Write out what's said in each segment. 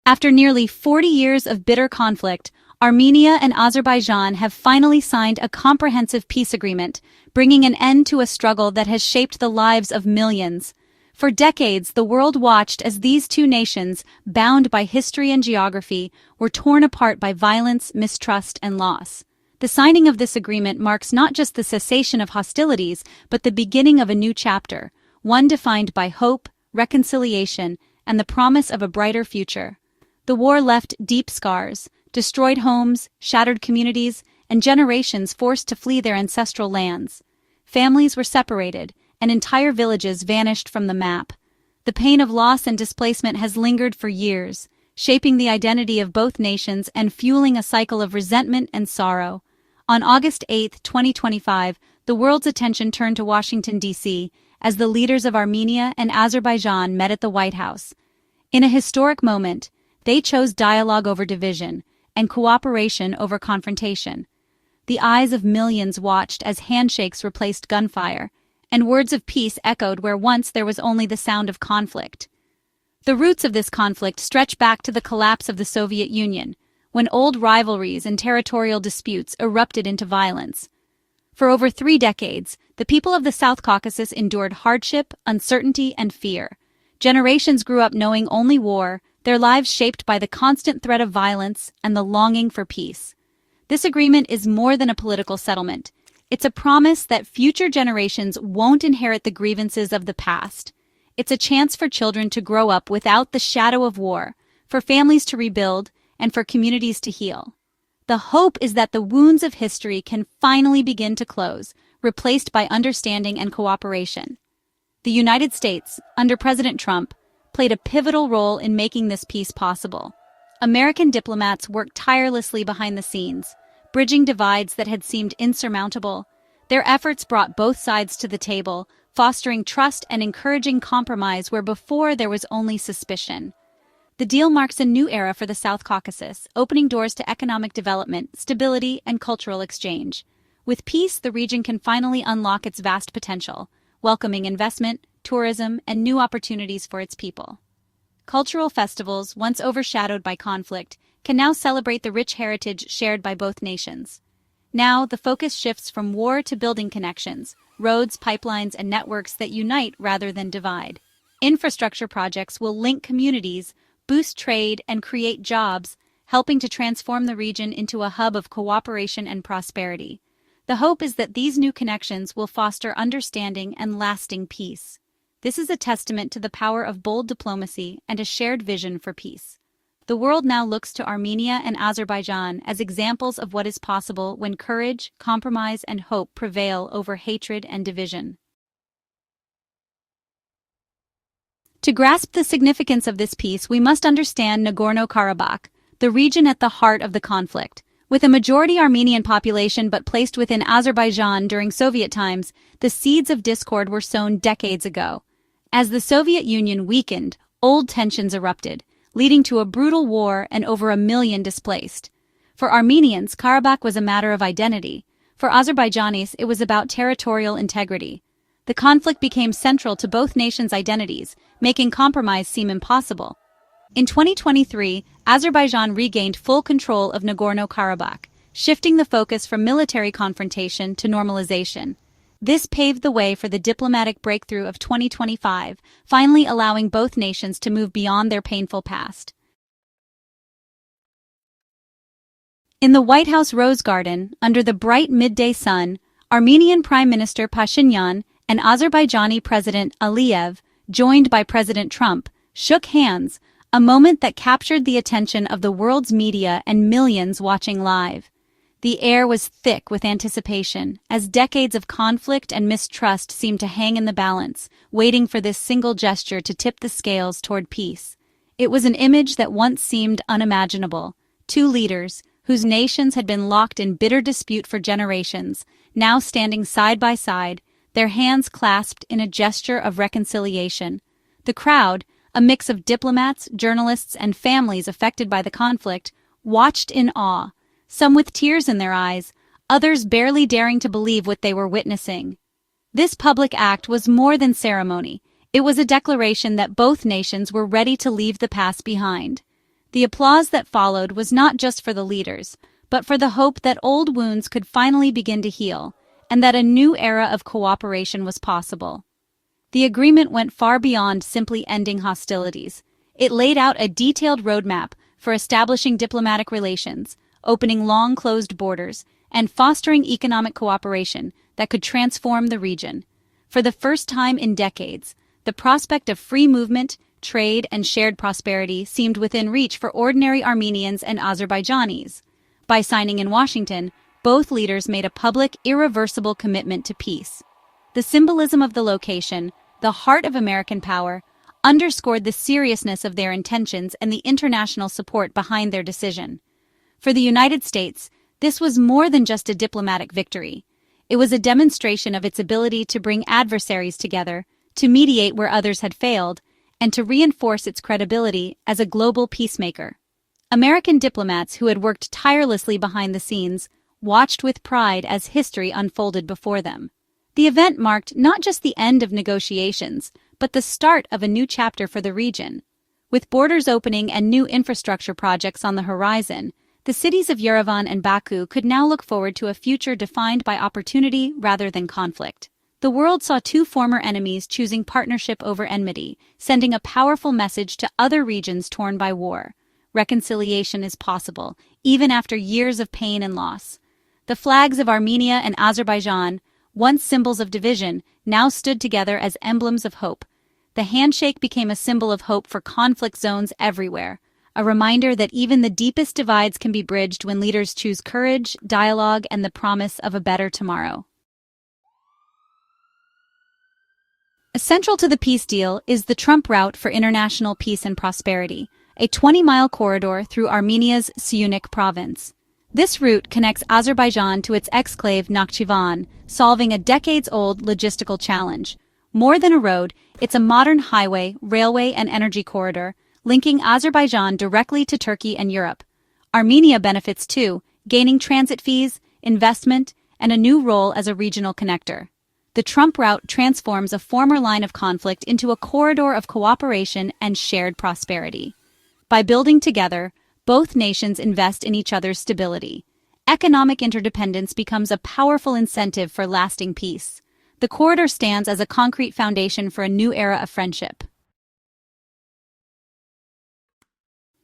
After nearly 40 years of bitter conflict, Armenia and Azerbaijan have finally signed a comprehensive peace agreement, bringing an end to a struggle that has shaped the lives of millions. For decades, the world watched as these two nations, bound by history and geography, were torn apart by violence, mistrust, and loss. The signing of this agreement marks not just the cessation of hostilities, but the beginning of a new chapter, one defined by hope, reconciliation, and the promise of a brighter future. The war left deep scars, destroyed homes, shattered communities, and generations forced to flee their ancestral lands. Families were separated, and entire villages vanished from the map. The pain of loss and displacement has lingered for years, shaping the identity of both nations and fueling a cycle of resentment and sorrow. On August 8, 2025, the world's attention turned to Washington, D.C., as the leaders of Armenia and Azerbaijan met at the White House. In a historic moment, they chose dialogue over division and cooperation over confrontation. The eyes of millions watched as handshakes replaced gunfire, and words of peace echoed where once there was only the sound of conflict. The roots of this conflict stretch back to the collapse of the Soviet Union, when old rivalries and territorial disputes erupted into violence. For over 3 decades, the people of the South Caucasus endured hardship, uncertainty, and fear. Generations grew up knowing only war, their lives shaped by the constant threat of violence and the longing for peace. This agreement is more than a political settlement. It's a promise that future generations won't inherit the grievances of the past. It's a chance for children to grow up without the shadow of war, for families to rebuild, and for communities to heal. The hope is that the wounds of history can finally begin to close, replaced by understanding and cooperation. The United States, under President Trump, played a pivotal role in making this peace possible. American diplomats worked tirelessly behind the scenes, bridging divides that had seemed insurmountable. Their efforts brought both sides to the table, fostering trust and encouraging compromise where before there was only suspicion. The deal marks a new era for the South Caucasus, opening doors to economic development, stability, and cultural exchange. With peace, the region can finally unlock its vast potential, welcoming investment, tourism, and new opportunities for its people. Cultural festivals, once overshadowed by conflict, can now celebrate the rich heritage shared by both nations. Now, the focus shifts from war to building connections, roads, pipelines, and networks that unite rather than divide. Infrastructure projects will link communities, boost trade, and create jobs, helping to transform the region into a hub of cooperation and prosperity. The hope is that these new connections will foster understanding and lasting peace. This is a testament to the power of bold diplomacy and a shared vision for peace. The world now looks to Armenia and Azerbaijan as examples of what is possible when courage, compromise, and hope prevail over hatred and division. To grasp the significance of this peace, we must understand Nagorno-Karabakh, the region at the heart of the conflict. With a majority Armenian population but placed within Azerbaijan during Soviet times, the seeds of discord were sown decades ago. As the Soviet Union weakened, old tensions erupted, leading to a brutal war and over 1 million displaced. For Armenians, Karabakh was a matter of identity. For Azerbaijanis, it was about territorial integrity. The conflict became central to both nations' identities, making compromise seem impossible. In 2023, Azerbaijan regained full control of Nagorno-Karabakh, shifting the focus from military confrontation to normalization. This paved the way for the diplomatic breakthrough of 2025, finally allowing both nations to move beyond their painful past. In the White House Rose Garden, under the bright midday sun, Armenian Prime Minister Pashinyan and Azerbaijani President Aliyev, joined by President Trump, shook hands, a moment that captured the attention of the world's media and millions watching live. The air was thick with anticipation, as decades of conflict and mistrust seemed to hang in the balance, waiting for this single gesture to tip the scales toward peace. It was an image that once seemed unimaginable. Two leaders, whose nations had been locked in bitter dispute for generations, now standing side by side, their hands clasped in a gesture of reconciliation. The crowd, a mix of diplomats, journalists, and families affected by the conflict, watched in awe, some with tears in their eyes, others barely daring to believe what they were witnessing. This public act was more than ceremony. It was a declaration that both nations were ready to leave the past behind. The applause that followed was not just for the leaders, but for the hope that old wounds could finally begin to heal, and that a new era of cooperation was possible. The agreement went far beyond simply ending hostilities. It laid out a detailed roadmap for establishing diplomatic relations, opening long-closed borders, and fostering economic cooperation that could transform the region. For the first time in decades, the prospect of free movement, trade, and shared prosperity seemed within reach for ordinary Armenians and Azerbaijanis. By signing in Washington, both leaders made a public, irreversible commitment to peace. The symbolism of the location, the heart of American power, underscored the seriousness of their intentions and the international support behind their decision. For the United States, this was more than just a diplomatic victory. It was a demonstration of its ability to bring adversaries together, to mediate where others had failed, and to reinforce its credibility as a global peacemaker. American diplomats who had worked tirelessly behind the scenes watched with pride as history unfolded before them. The event marked not just the end of negotiations, but the start of a new chapter for the region. With borders opening and new infrastructure projects on the horizon, the cities of Yerevan and Baku could now look forward to a future defined by opportunity rather than conflict. The world saw two former enemies choosing partnership over enmity, sending a powerful message to other regions torn by war. Reconciliation is possible, even after years of pain and loss. The flags of Armenia and Azerbaijan, once symbols of division, now stood together as emblems of hope. The handshake became a symbol of hope for conflict zones everywhere, a reminder that even the deepest divides can be bridged when leaders choose courage, dialogue, and the promise of a better tomorrow. Essential to the peace deal is the Trump Route for International Peace and Prosperity, a 20-mile corridor through Armenia's Syunik province. This route connects Azerbaijan to its exclave Nakhchivan, solving a decades-old logistical challenge. More than a road, it's a modern highway, railway, and energy corridor, linking Azerbaijan directly to Turkey and Europe. Armenia benefits too, gaining transit fees, investment, and a new role as a regional connector. The Trump Route transforms a former line of conflict into a corridor of cooperation and shared prosperity. By building together, both nations invest in each other's stability. Economic interdependence becomes a powerful incentive for lasting peace. The corridor stands as a concrete foundation for a new era of friendship.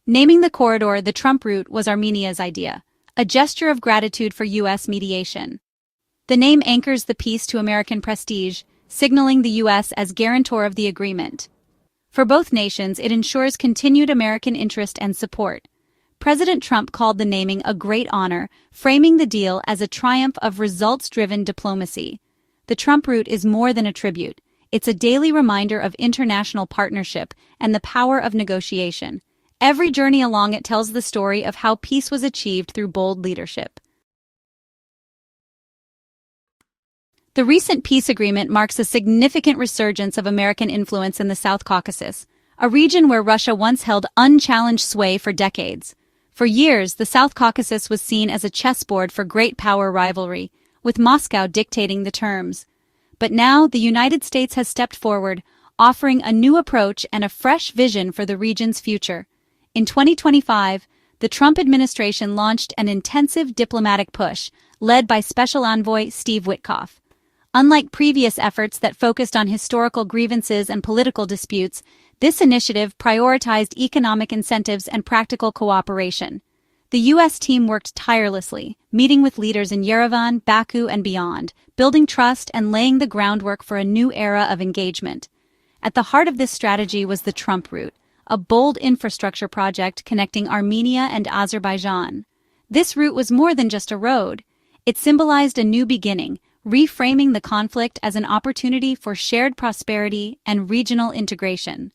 Naming the corridor the Trump Route was Armenia's idea, a gesture of gratitude for U.S. mediation. The name anchors the peace to American prestige, signaling the U.S. as guarantor of the agreement. For both nations, it ensures continued American interest and support. President Trump called the naming a great honor, framing the deal as a triumph of results-driven diplomacy. The Trump Route is more than a tribute. It's a daily reminder of international partnership and the power of negotiation. Every journey along it tells the story of how peace was achieved through bold leadership. The recent peace agreement marks a significant resurgence of American influence in the South Caucasus, a region where Russia once held unchallenged sway for decades. For years, the South Caucasus was seen as a chessboard for great power rivalry, with Moscow dictating the terms. But now, the United States has stepped forward, offering a new approach and a fresh vision for the region's future. In 2025, the Trump administration launched an intensive diplomatic push, led by Special Envoy Steve Witkoff. Unlike previous efforts that focused on historical grievances and political disputes, this initiative prioritized economic incentives and practical cooperation. The U.S. team worked tirelessly, meeting with leaders in Yerevan, Baku, and beyond, building trust and laying the groundwork for a new era of engagement. At the heart of this strategy was the Trump Route, a bold infrastructure project connecting Armenia and Azerbaijan. This route was more than just a road. It symbolized a new beginning, reframing the conflict as an opportunity for shared prosperity and regional integration.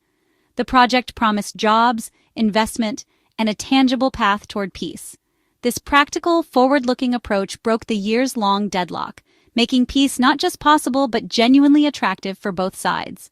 The project promised jobs, investment, and a tangible path toward peace. This practical, forward-looking approach broke the years-long deadlock, making peace not just possible but genuinely attractive for both sides.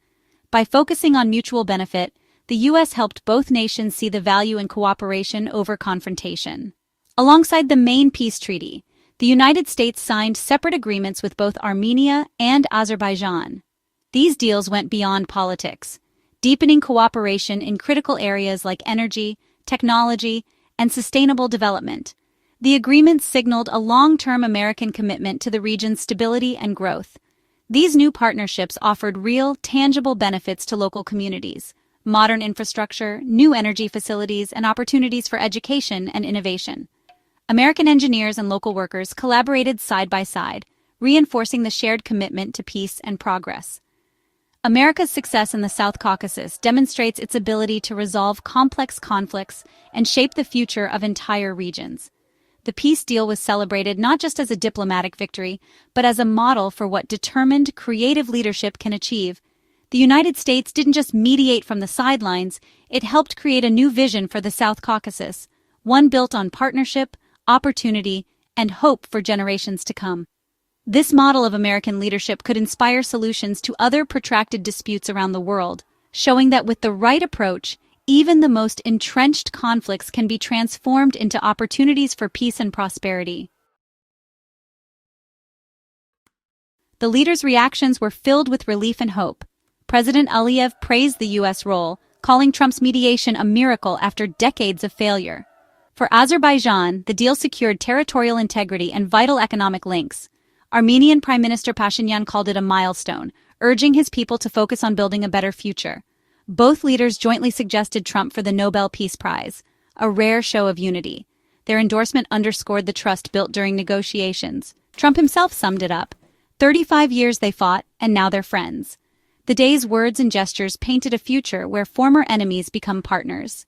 By focusing on mutual benefit, the U.S. helped both nations see the value in cooperation over confrontation. Alongside the main peace treaty, the United States signed separate agreements with both Armenia and Azerbaijan. These deals went beyond politics, deepening cooperation in critical areas like energy, technology, and sustainable development. The agreement signaled a long-term American commitment to the region's stability and growth. These new partnerships offered real, tangible benefits to local communities: modern infrastructure, new energy facilities, and opportunities for education and innovation. American engineers and local workers collaborated side by side, reinforcing the shared commitment to peace and progress. America's success in the South Caucasus demonstrates its ability to resolve complex conflicts and shape the future of entire regions. The peace deal was celebrated not just as a diplomatic victory, but as a model for what determined, creative leadership can achieve. The United States didn't just mediate from the sidelines, it helped create a new vision for the South Caucasus, one built on partnership, opportunity, and hope for generations to come. This model of American leadership could inspire solutions to other protracted disputes around the world, showing that with the right approach, even the most entrenched conflicts can be transformed into opportunities for peace and prosperity. The leaders' reactions were filled with relief and hope. President Aliyev praised the U.S. role, calling Trump's mediation a miracle after decades of failure. For Azerbaijan, the deal secured territorial integrity and vital economic links. Armenian Prime Minister Pashinyan called it a milestone, urging his people to focus on building a better future. Both leaders jointly suggested Trump for the Nobel Peace Prize, a rare show of unity. Their endorsement underscored the trust built during negotiations. Trump himself summed it up. 35 years they fought, and now they're friends. The day's words and gestures painted a future where former enemies become partners.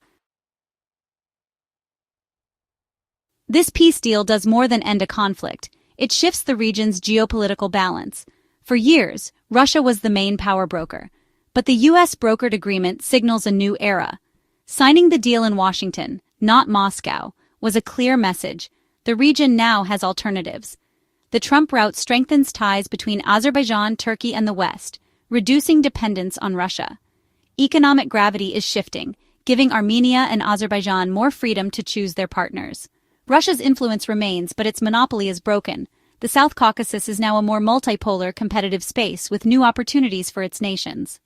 This peace deal does more than end a conflict. It shifts the region's geopolitical balance. For years, Russia was the main power broker. But the U.S. brokered agreement signals a new era. Signing the deal in Washington, not Moscow, was a clear message. The region now has alternatives. The Trump route strengthens ties between Azerbaijan, Turkey, and the West, reducing dependence on Russia. Economic gravity is shifting, giving Armenia and Azerbaijan more freedom to choose their partners. Russia's influence remains, but its monopoly is broken. The South Caucasus is now a more multipolar, competitive space with new opportunities for its nations.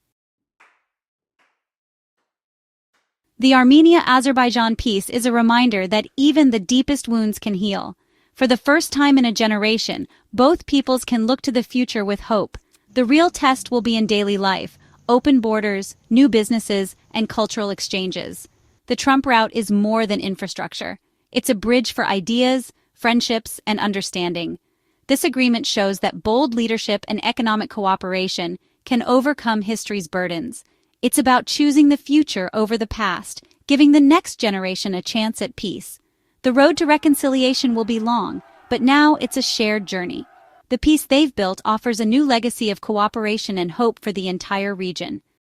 The Armenia-Azerbaijan peace is a reminder that even the deepest wounds can heal. For the first time in a generation, both peoples can look to the future with hope. The real test will be in daily life: open borders, new businesses, and cultural exchanges. The Trump route is more than infrastructure. It's a bridge for ideas, friendships, and understanding. This agreement shows that bold leadership and economic cooperation can overcome history's burdens. It's about choosing the future over the past, giving the next generation a chance at peace. The road to reconciliation will be long, but now it's a shared journey. The peace they've built offers a new legacy of cooperation and hope for the entire region.